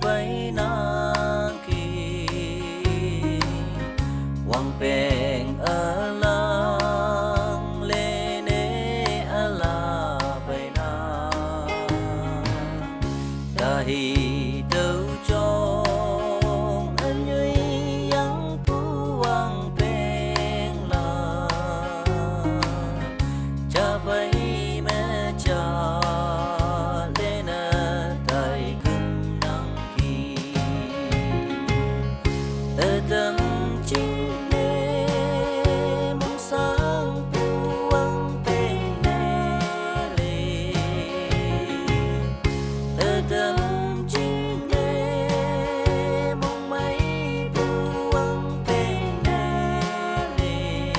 ไปนาคีวังเป็นลังเลเนลาไปนาตาฮีเต้าจงอันยุยยังผู้วังเป็นลาจะไปแม่จาtâm chính nề mong sáng buông bên nề lệ tâm chính nề mong mấy buông bên nề lệ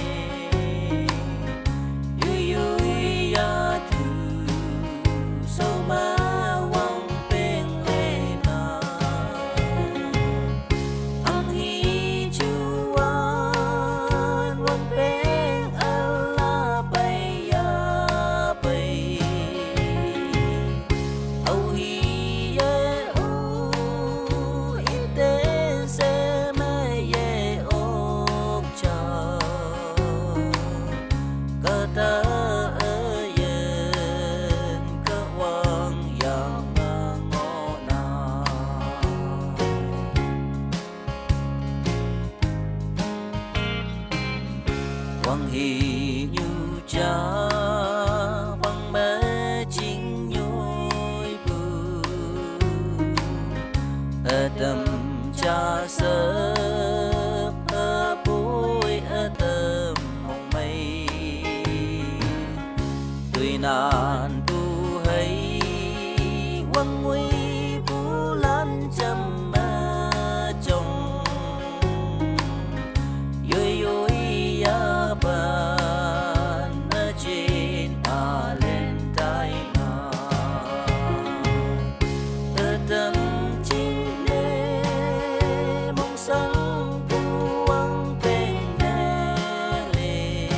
vui vui ya thu sâu ma quăng bên lệ na Quang hi như cha quang mẹ chính nhoi bu tâm cha sơ bụi tâm mong mây tuy nan tu hay quang nguy bu lan chăm chồng yoi yoi ya ban trên Valentine tâm chính nề mong sáng buông bên nề lệ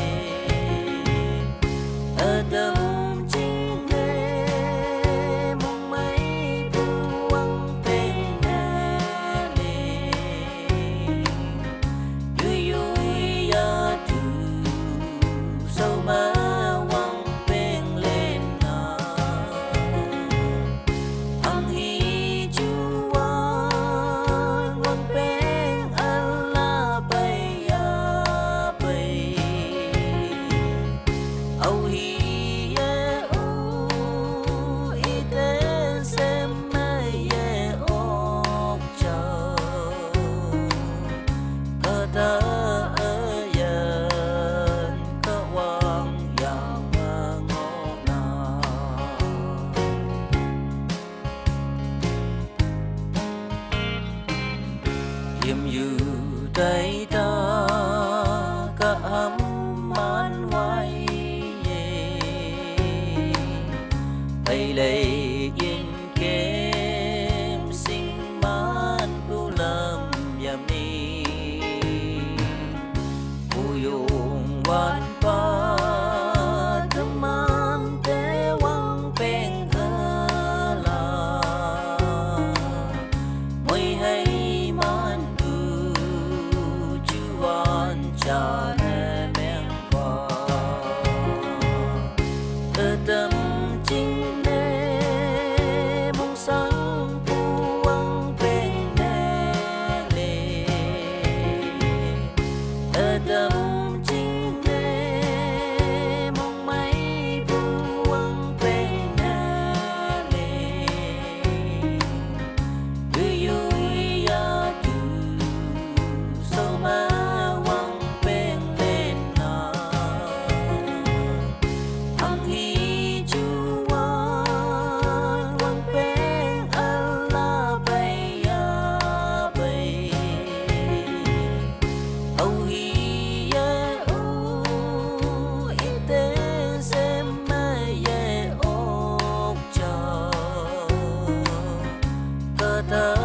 tâm chính nề mong mấy buông bên nề lệ vui vui ya thu sâu ma quăng bên lên na ang hi chuan quăng bên ala bay ya bay au hi ye u ite xem ye ok cha ta yếm yu tay ta cả ấm man hoài ye hay lệ yên kem sinh man bu lâm yam ni bu yung wan pa thâm man te wang peng la môi hay cha em qua tâm chính nề mong sáng buông bên nề lệ tâm chính nề mong mấy buông bên nề lệ vui vui ya thu sâu ma ta